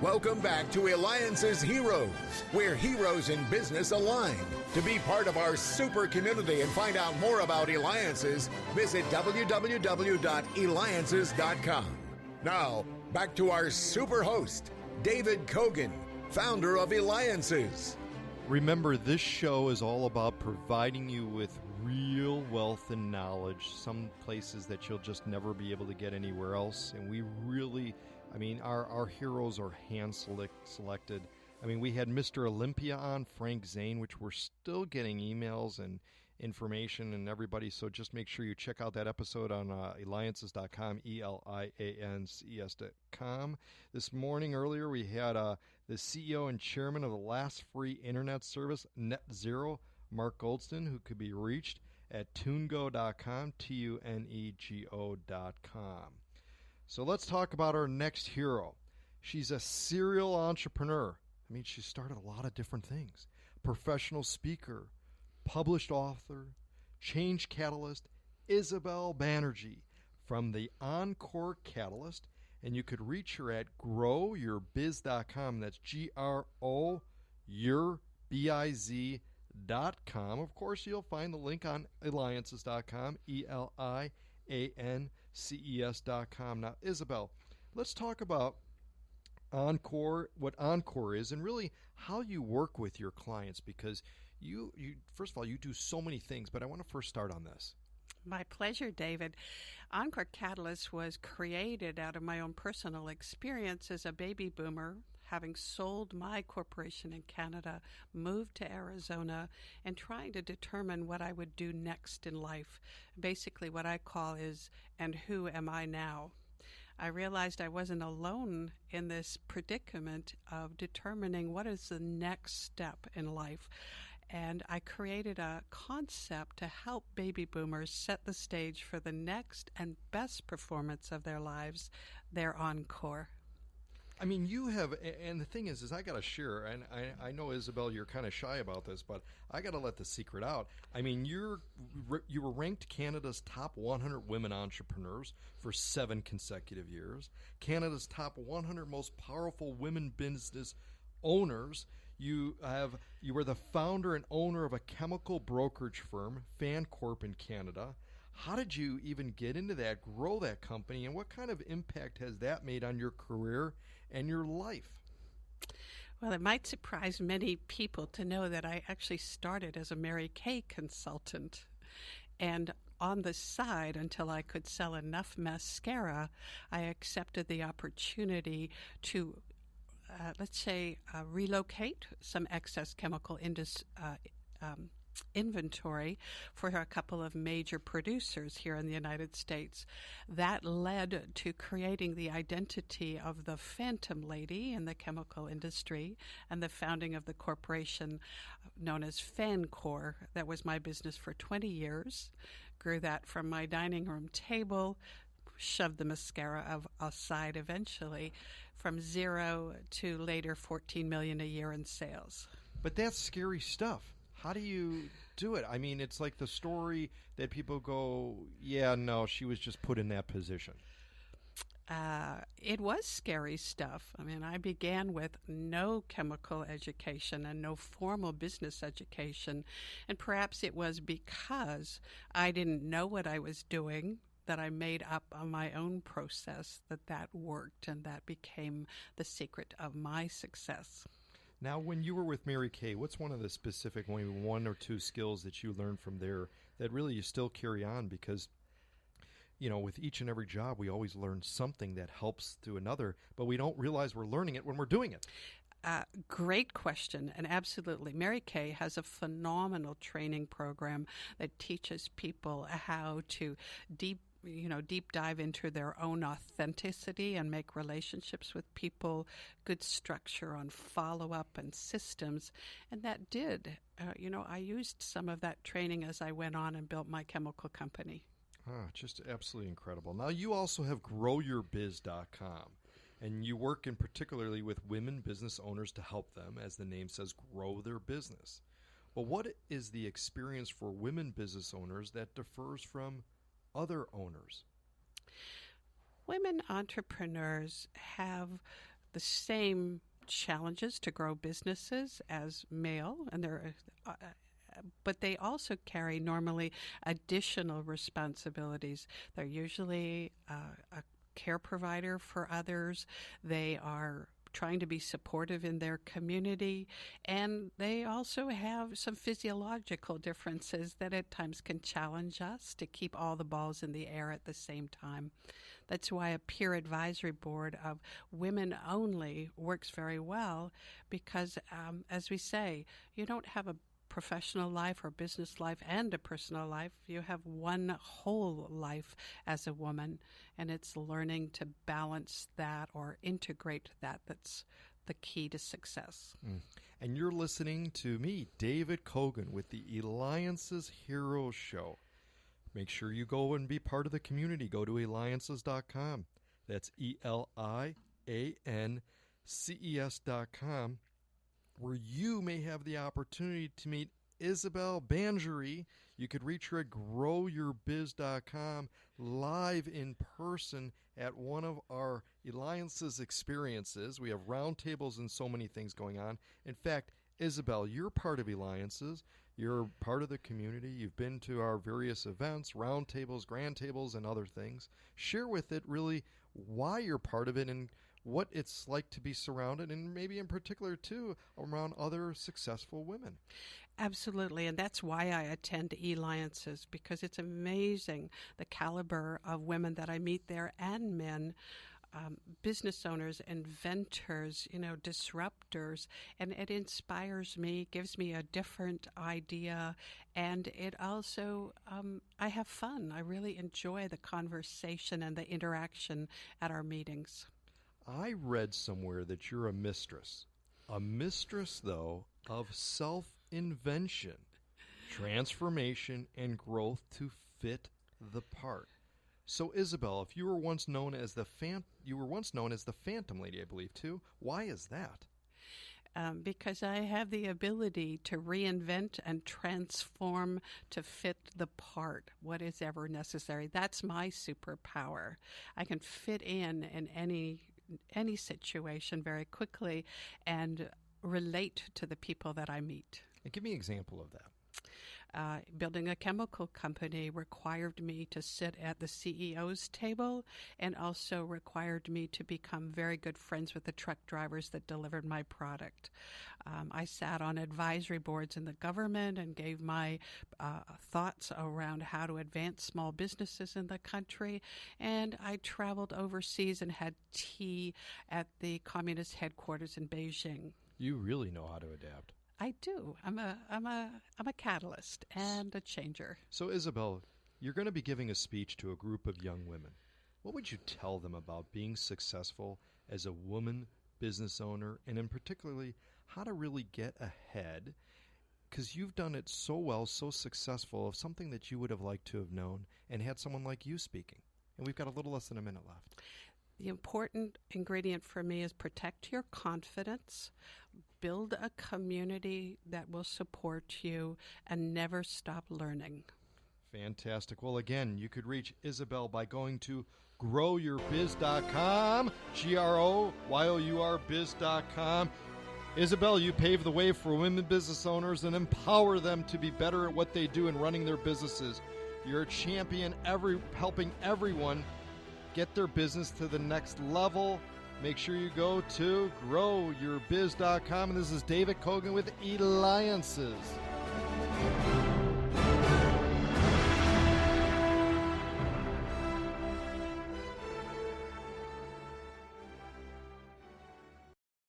Welcome back to Eliances Heroes, where heroes in business align. To be part of our super community and find out more about Eliances, visit www.Eliances.com. Now, back to our super host, David Kogan, founder of Eliances. Remember, this show is all about providing you with real wealth and knowledge, some places that you'll just never be able to get anywhere else. And we really, our heroes are hand selected. We had Mr. Olympia on, Frank Zane, which we're still getting emails and information and everybody. So just make sure you check out that episode on Eliances.com, Eliances.com. This morning, earlier, we had the CEO and chairman of the last free internet service, Net Zero, Mark Goldston, who could be reached at tunego.com, tunego.com. So let's talk about our next hero. She's a serial entrepreneur. She started a lot of different things. Professional speaker, published author, change catalyst, Isabel Banerjee from the Encore Catalyst. And you could reach her at GroYourBiz.com. That's GRO, your BIZ.com. Of course, you'll find the link on Eliances.com, ELIANCES.com. Now, Isabel, let's talk about Encore, what Encore is, and really how you work with your clients, because you first of all, you do so many things, but I want to first start on this. My pleasure, David. Encore Catalyst was created out of my own personal experience as a baby boomer, having sold my corporation in Canada, moved to Arizona, and trying to determine what I would do next in life. Basically, what I call is, and who am I now? I realized I wasn't alone in this predicament of determining what is the next step in life. And I created a concept to help baby boomers set the stage for the next and best performance of their lives, their encore. You have, and the thing is I got to share, and I know, Isabel, you're kind of shy about this, but I got to let the secret out. You were ranked Canada's top 100 women entrepreneurs for 7 consecutive years, Canada's top 100 most powerful women business owners. You were the founder and owner of a chemical brokerage firm, Fancorp, in Canada. How did you even get into that, grow that company, and what kind of impact has that made on your career and your life? Well, it might surprise many people to know that I actually started as a Mary Kay consultant. And on the side, until I could sell enough mascara, I accepted the opportunity to relocate some excess chemical inventory for a couple of major producers here in the United States. That led to creating the identity of the Phantom Lady in the chemical industry and the founding of the corporation known as Fancor. That was my business for 20 years. Grew that from my dining room table, shoved the mascara aside eventually, from 0 to later $14 million a year in sales. But that's scary stuff. How do you do it? It's like the story that people go, yeah, no, she was just put in that position. It was scary stuff. I began with no chemical education and no formal business education. And perhaps it was because I didn't know what I was doing that I made up on my own process that worked, and that became the secret of my success. Now, when you were with Mary Kay, what's one of the specific, maybe 1 or 2 skills that you learned from there that really you still carry on? Because, with each and every job, we always learn something that helps to another, but we don't realize we're learning it when we're doing it. Great question, and absolutely. Mary Kay has a phenomenal training program that teaches people how to deep dive into their own authenticity and make relationships with people, good structure on follow-up and systems. And that did. I used some of that training as I went on and built my chemical company. Just absolutely incredible. Now, you also have GroYourBiz.com, and you work in particularly with women business owners to help them, as the name says, grow their business. Well, what is the experience for women business owners that differs from other owners? Women entrepreneurs have the same challenges to grow businesses as male, and but they also carry normally additional responsibilities. They're usually a care provider for others. They are trying to be supportive in their community, and they also have some physiological differences that at times can challenge us to keep all the balls in the air at the same time. That's why a peer advisory board of women only works very well because, as we say, you don't have a professional life or business life and a personal life. You have one whole life as a woman, and it's learning to balance that or integrate that that's the key to success. And you're listening to me, David Kogan, with the Eliances Heroes Show. Make sure you go and be part of the community. Go to Eliances.com. That's ELIANCES.com, where you may have the opportunity to meet Isabel Banerjee. You could reach her at GroYourBiz.com live in person at one of our Eliances experiences. We have roundtables and so many things going on. In fact, Isabel, you're part of Eliances. You're part of the community. You've been to our various events, roundtables, grand tables, and other things. Share with it really why you're part of it and what it's like to be surrounded, and maybe in particular, too, around other successful women. Absolutely, and that's why I attend Eliances, because it's amazing the caliber of women that I meet there and men, business owners, inventors, disruptors, and it inspires me, gives me a different idea, and it also, I have fun. I really enjoy the conversation and the interaction at our meetings. I read somewhere that you're a mistress, though, of self-invention, transformation, and growth to fit the part. So, Isabel, if you were once known as the Phantom Lady, I believe, too. Why is that? Because I have the ability to reinvent and transform to fit the part, what is ever necessary. That's my superpower. I can fit in any situation very quickly and relate to the people that I meet. And give me an example of that. Building a chemical company required me to sit at the CEO's table and also required me to become very good friends with the truck drivers that delivered my product. I sat on advisory boards in the government and gave my thoughts around how to advance small businesses in the country, and I traveled overseas and had tea at the communist headquarters in Beijing. You really know how to adapt. I do. I'm a catalyst and a changer. So, Isabel, you're going to be giving a speech to a group of young women. What would you tell them about being successful as a woman business owner, and in particularly how to really get ahead? Because you've done it so well, so successful, of something that you would have liked to have known and had someone like you speaking. And we've got a little less than a minute left. The important ingredient for me is protect your confidence, build a community that will support you, and never stop learning. Fantastic. Well, again, you could reach Isabel by going to GroYourBiz.com, GroYourBiz.com. Isabel, you pave the way for women business owners and empower them to be better at what they do in running their businesses. You're a champion, helping everyone get their business to the next level. Make sure you go to GroYourBiz.com. And this is David Kogan with Eliances.